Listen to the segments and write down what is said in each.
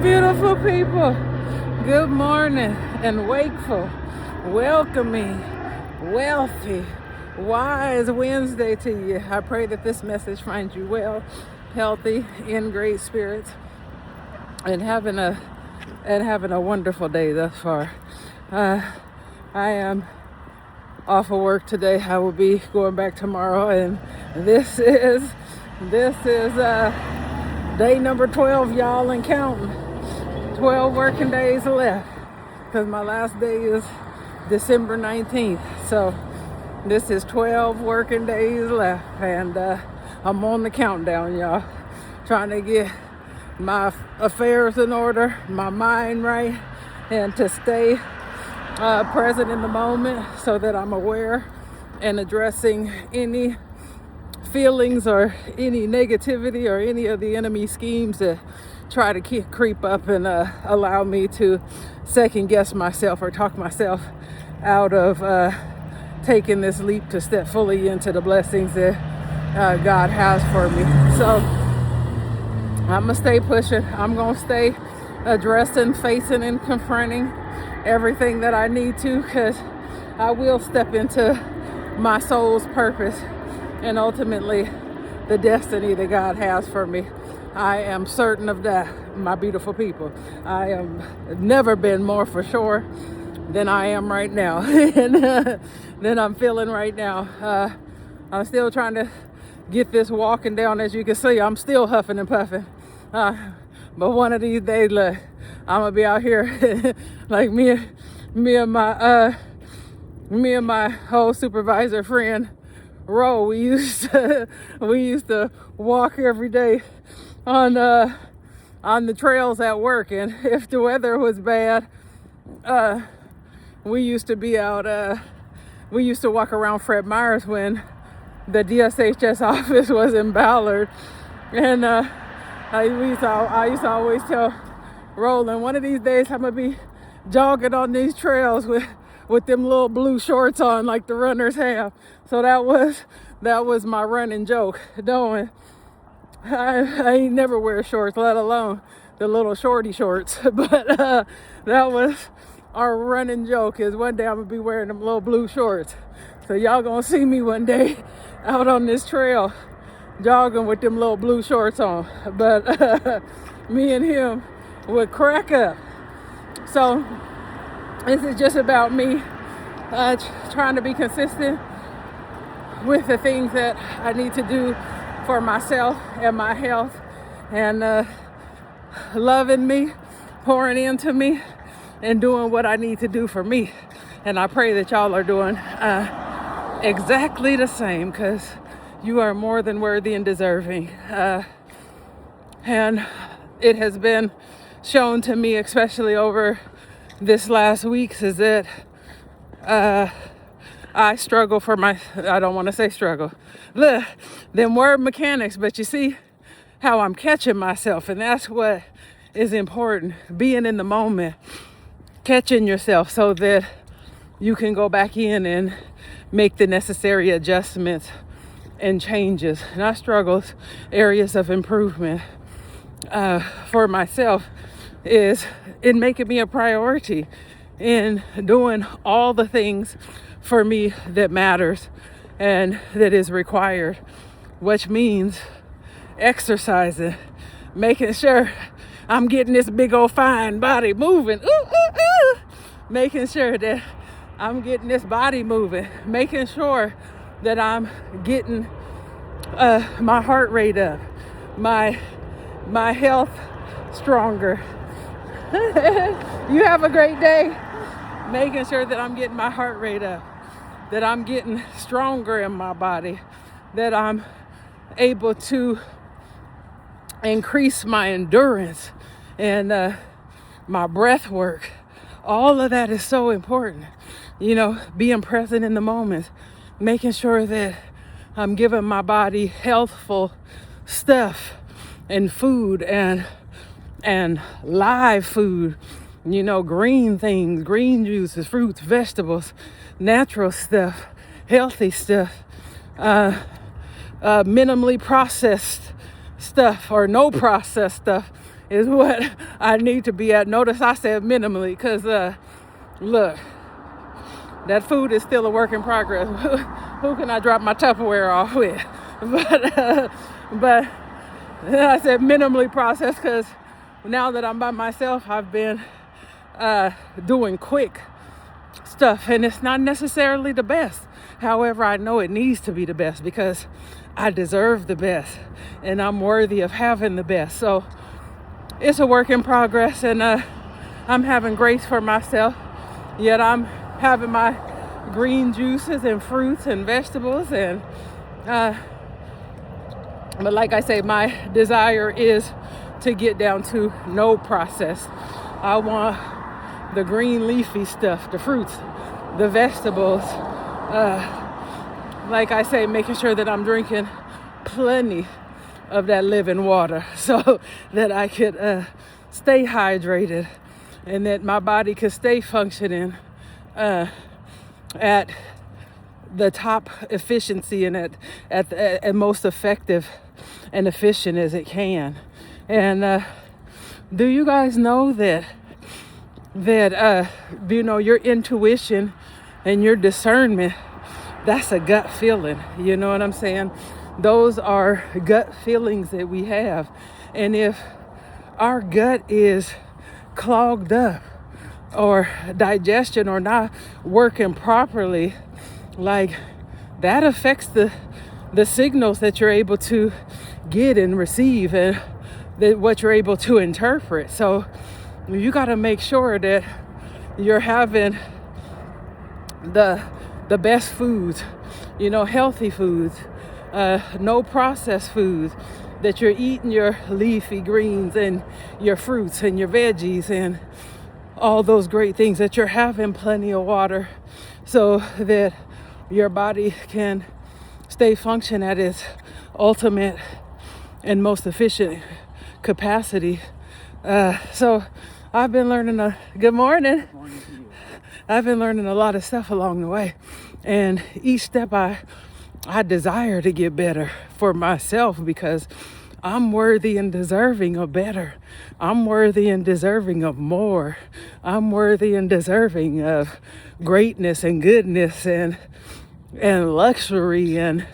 Beautiful people, good morning and wakeful, welcoming, wealthy, wise Wednesday to you. I pray that this message finds you well, healthy, in great spirits, and having a wonderful day thus far. I am off of work today. I will be going back tomorrow, and this is day number 12, y'all, and counting. 12 working days left, because my last day is December 19th. So this is 12 working days left, and I'm on the countdown, y'all. Trying to get my affairs in order, my mind right, and to stay present in the moment so that I'm aware and addressing any feelings or any negativity or any of the enemy schemes that try to creep up and allow me to second guess myself or talk myself out of taking this leap to step fully into the blessings that God has for me. So I'm gonna stay pushing. I'm gonna stay addressing, facing, and confronting everything that I need to, because I will step into my soul's purpose and ultimately the destiny that God has for me. I am certain of that, my beautiful people. I have never been more for sure than I am right now, and than I'm feeling right now. I'm still trying to get this walking down. As you can see, I'm still huffing and puffing. But one of these days, look, I'm gonna be out here like me and my whole supervisor friend Ro. We used to walk every day on the trails at work, and if the weather was bad, we used to be out. We used to walk around Fred Meyers when the DSHS office was in Ballard, and I used to always tell Roland, one of these days I'm gonna be jogging on these trails with them little blue shorts on like the runners have. So that was my running joke, knowing I ain't never wear shorts, let alone the little shorty shorts. But that was our running joke, is one day I'm gonna be wearing them little blue shorts. So y'all gonna see me one day out on this trail jogging with them little blue shorts on. But me and him would crack up. So this is just about me trying to be consistent with the things that I need to do for myself and my health, and loving me, pouring into me, and doing what I need to do for me. And I pray that y'all are doing exactly the same, because you are more than worthy and deserving. And it has been shown to me, especially over this last week, is that I struggle for I don't want to say struggle, them word mechanics, but you see how I'm catching myself, and that's what is important. Being in the moment, catching yourself so that you can go back in and make the necessary adjustments and changes. And I struggle, areas of improvement for myself is in making me a priority in doing all the things for me that matters and that is required, which means exercising, making sure I'm getting this big old fine body moving, making sure that I'm getting this body moving, making sure that I'm getting my heart rate up, my health stronger. You have a great day. Making sure that I'm getting my heart rate up, that I'm getting stronger in my body, that I'm able to increase my endurance and my breath work. All of that is so important. You know, being present in the moment, making sure that I'm giving my body healthful stuff and food and live food. You know, green things, green juices, fruits, vegetables, natural stuff, healthy stuff, minimally processed stuff or no processed stuff is what I need to be at. Notice I said minimally because look, that food is still a work in progress. Who can I drop my Tupperware off with? But I said minimally processed because now that I'm by myself, I've been doing quick stuff, and it's not necessarily the best. However, I know it needs to be the best because I deserve the best and I'm worthy of having the best. So it's a work in progress, and I'm having grace for myself, yet I'm having my green juices and fruits and vegetables, and but like I say, my desire is to get down to no process. I want the green leafy stuff, the fruits, the vegetables, like I say, making sure that I'm drinking plenty of that living water so that I could stay hydrated and that my body could stay functioning at the top efficiency and at most effective and efficient as it can. And do you guys know that you know, your intuition and your discernment, that's a gut feeling? You know what I'm saying? Those are gut feelings that we have. And if our gut is clogged up or digestion or not working properly, like that affects the signals that you're able to get and receive and what you're able to interpret. So you got to make sure that you're having the best foods, you know, healthy foods, no processed foods, that you're eating your leafy greens and your fruits and your veggies and all those great things, that you're having plenty of water so that your body can stay function at its ultimate and most efficient capacity. So I've been learning good morning. I've been learning a lot of stuff along the way, and each step I desire to get better for myself because I'm worthy and deserving of better. I'm worthy and deserving of more. I'm worthy and deserving of greatness and goodness and luxury and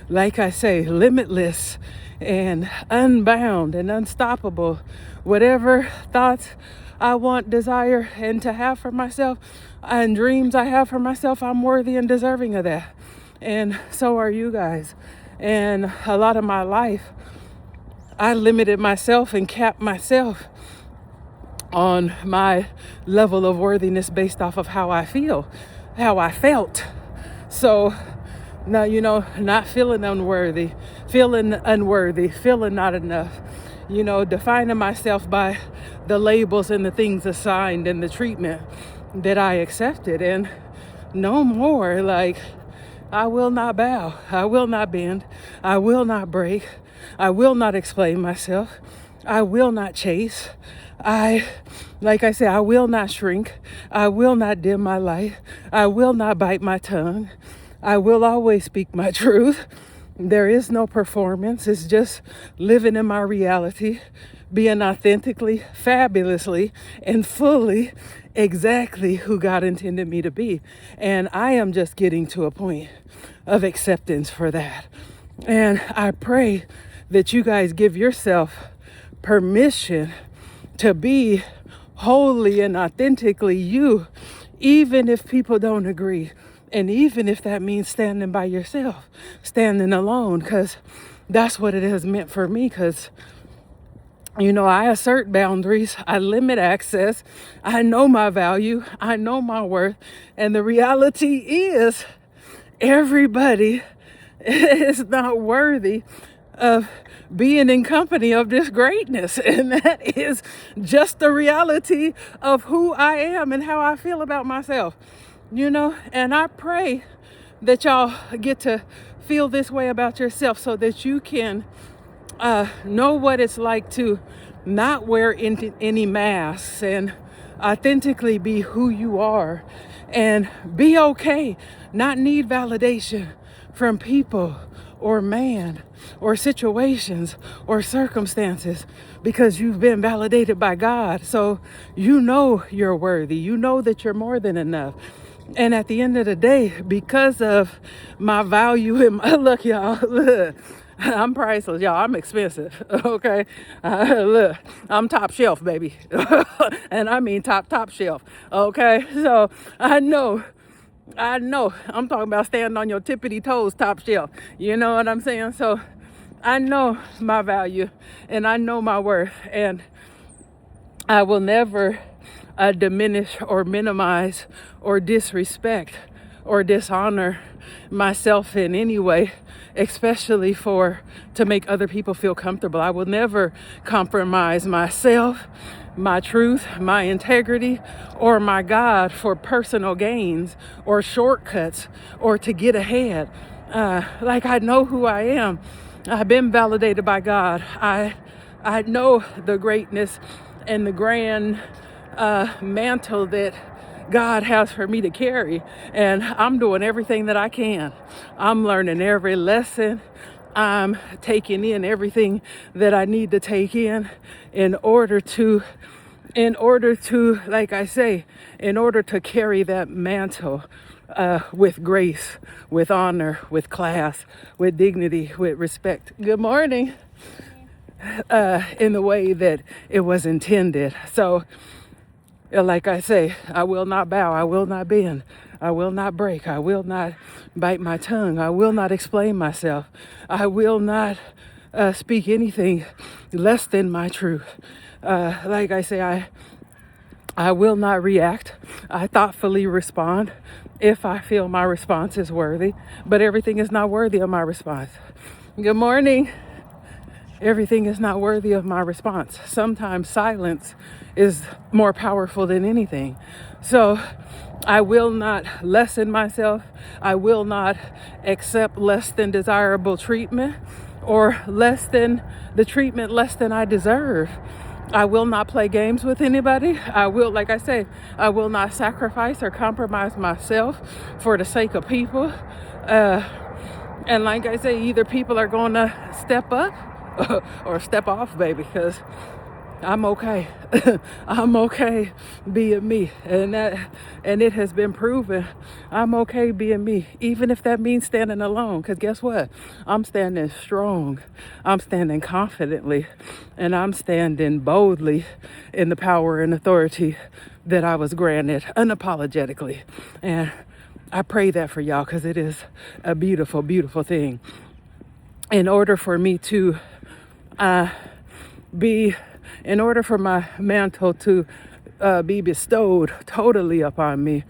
like I say, limitless and unbound and unstoppable. Whatever thoughts I want, desire, and to have for myself, and dreams I have for myself, I'm worthy and deserving of that. And so are you guys. And a lot of my life, I limited myself and capped myself on my level of worthiness based off of how I feel, how I felt. So now, you know, not feeling unworthy, feeling not enough, you know, defining myself by the labels and the things assigned and the treatment that I accepted. And no more. Like, I will not bow, I will not bend, I will not break, I will not explain myself, I will not chase, like I say, I will not shrink, I will not dim my light, I will not bite my tongue, I will always speak my truth. There is no performance. It's just living in my reality, being authentically, fabulously, and fully exactly who God intended me to be. And I am just getting to a point of acceptance for that. And I pray that you guys give yourself permission to be wholly and authentically you, even if people don't agree. And even if that means standing by yourself, standing alone, because that's what it has meant for me. Because, you know, I assert boundaries, I limit access, I know my value, I know my worth. And the reality is, everybody is not worthy of being in company of this greatness. And that is just the reality of who I am and how I feel about myself. You know, and I pray that y'all get to feel this way about yourself so that you can know what it's like to not wear any masks and authentically be who you are and be okay, not need validation from people or man or situations or circumstances, because you've been validated by God. So you know you're worthy. You know that you're more than enough. And at the end of the day, because of my value in my look, y'all, look, I'm priceless, y'all. I'm expensive, okay? Look, I'm top shelf, baby. And I mean top shelf, okay? So I'm talking about standing on your tippity toes, top shelf. You know what I'm saying? So I know my value and I know my worth, and I will never diminish or minimize or disrespect or dishonor myself in any way, especially to make other people feel comfortable. I will never compromise myself, my truth, my integrity, or my God for personal gains or shortcuts or to get ahead. Like, I know who I am. I've been validated by God. I know the greatness and the grand mantle that God has for me to carry, and I'm doing everything that I can. I'm learning every lesson. I'm taking in everything that I need to take in order to, like I say, in order to carry that mantle with grace, with honor, with class, with dignity, with respect. Good morning. In the way that it was intended. So, like I say, I will not bow, I will not bend, I will not break, I will not bite my tongue, I will not explain myself, I will not speak anything less than my truth. Like I say, I will not react. I thoughtfully respond if I feel my response is worthy, but everything is not worthy of my response. Good morning. Everything is not worthy of my response. Sometimes silence is more powerful than anything. So I will not lessen myself. I will not accept less than desirable treatment or less than the treatment less than I deserve. I will not play games with anybody. I will, like I say, I will not sacrifice or compromise myself for the sake of people. And like I say, either people are going to step up or step off, baby, because I'm okay. I'm okay being me. And it has been proven I'm okay being me, even if that means standing alone. Because guess what? I'm standing strong. I'm standing confidently. And I'm standing boldly in the power and authority that I was granted unapologetically. And I pray that for y'all, because it is a beautiful, beautiful thing. In order for me to in order for my mantle to be bestowed totally upon me,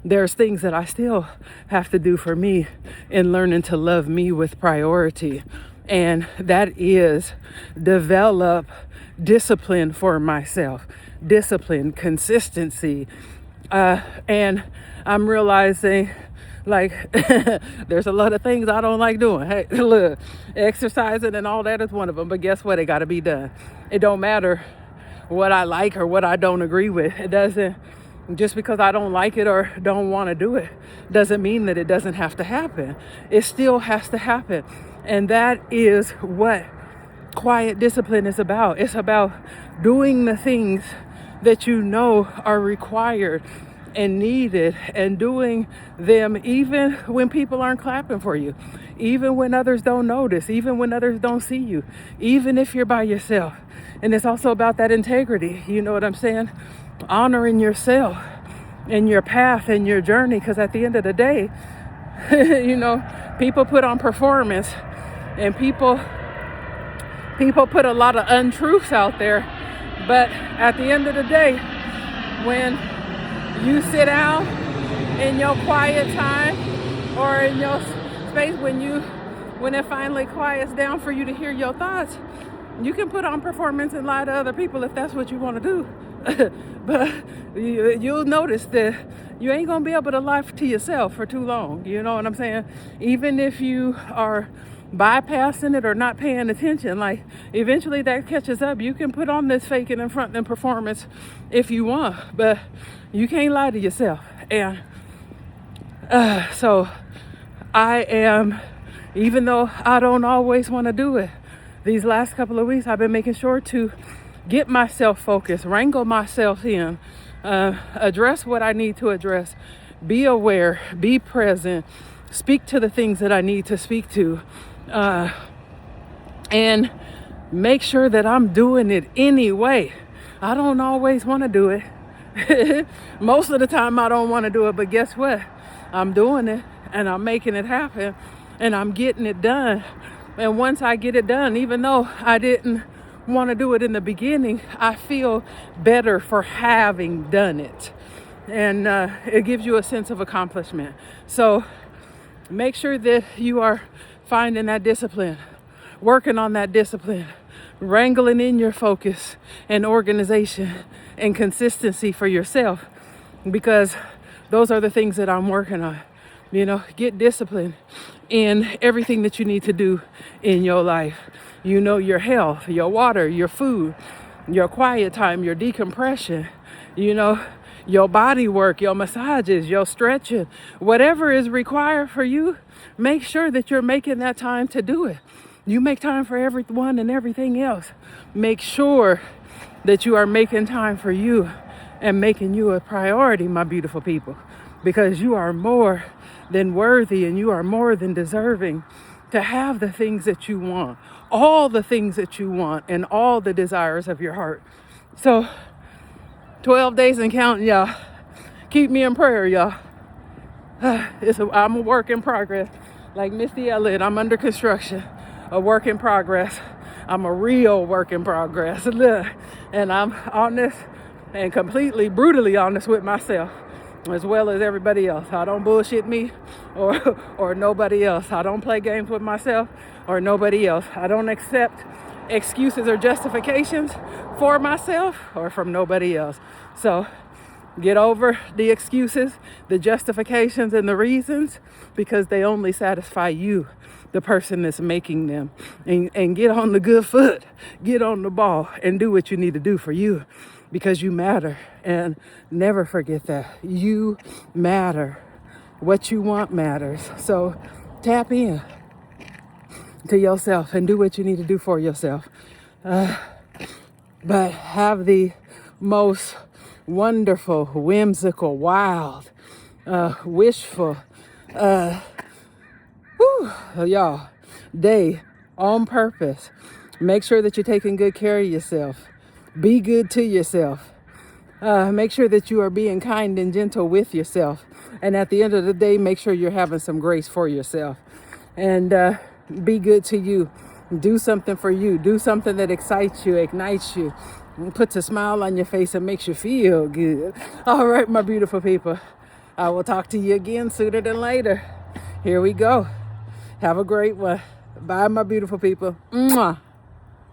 there's things that I still have to do for me in learning to love me with priority. And that is develop discipline for myself, discipline, consistency. And I'm realizing, like, there's a lot of things I don't like doing. Hey, look, exercising and all that is one of them. But guess what? It got to be done. It don't matter what I like or what I don't agree with. It doesn't, just because I don't like it or don't want to do it, doesn't mean that it doesn't have to happen. It still has to happen. And that is what quiet discipline is about. It's about doing the things that you know are required and needed, and doing them even when people aren't clapping for you, even when others don't notice, even when others don't see you, even if you're by yourself. And it's also about that integrity, you know what I'm saying? Honoring yourself and your path and your journey, because at the end of the day, you know, people put on performance, and people put a lot of untruths out there. But at the end of the day, when you sit down in your quiet time or in your space, when it finally quiets down for you to hear your thoughts, you can put on performance and lie to other people if that's what you want to do. But you'll notice that you ain't gonna be able to lie to yourself for too long. You know what I'm saying? Even if you are bypassing it or not paying attention, like, eventually that catches up. You can put on this faking and fronting performance if you want, but you can't lie to yourself. And so I am even though I don't always want to do it. These last couple of weeks, I've been making sure to get myself focused, wrangle myself in, address what I need to address, be aware, be present, speak to the things that I need to speak to, and make sure that I'm doing it anyway. I don't always want to do it. Most of the time I don't want to do it, but guess what? I'm doing it and I'm making it happen and I'm getting it done. And once I get it done, even though I didn't want to do it in the beginning, I feel better for having done it. And it gives you a sense of accomplishment. So make sure that you are finding that discipline, working on that discipline, wrangling in your focus and organization and consistency for yourself, because those are the things that I'm working on. Get discipline in everything that you need to do in your life. Your health, your water, your food, your quiet time, your decompression, your body work, your massages, your stretching, whatever is required for you, make sure that you're making that time to do it. You make time for everyone and everything else. Make sure that you are making time for you and making you a priority, my beautiful people, because you are more than worthy and you are more than deserving to have the things that you want, all the things that you want and all the desires of your heart. So 12 days and counting, y'all. Keep me in prayer, y'all. I'm a work in progress. Like Misty Elliott, I'm under construction. A work in progress. I'm a real work in progress. And I'm honest and completely brutally honest with myself, as well as everybody else. I don't bullshit me or nobody else. I don't play games with myself or nobody else. I don't accept excuses or justifications for myself or from nobody else. So get over the excuses, the justifications, and the reasons, because they only satisfy you, the person that's making them. And get on the good foot, get on the ball, and do what you need to do for you, because you matter. And never forget that. You matter. What you want matters. So tap in to yourself and do what you need to do for yourself. But have the most wonderful, whimsical, wild, wishful, y'all, day on purpose. Make sure that you're taking good care of yourself. Be good to yourself. Make sure that you are being kind and gentle with yourself. And at the end of the day, make sure you're having some grace for yourself. And be good to you. Do something for you. Do something that excites you, ignites you, and puts a smile on your face and makes you feel good. All right, my beautiful people. I will talk to you again sooner than later. Here we go. Have a great one. Bye, my beautiful people. Mwah.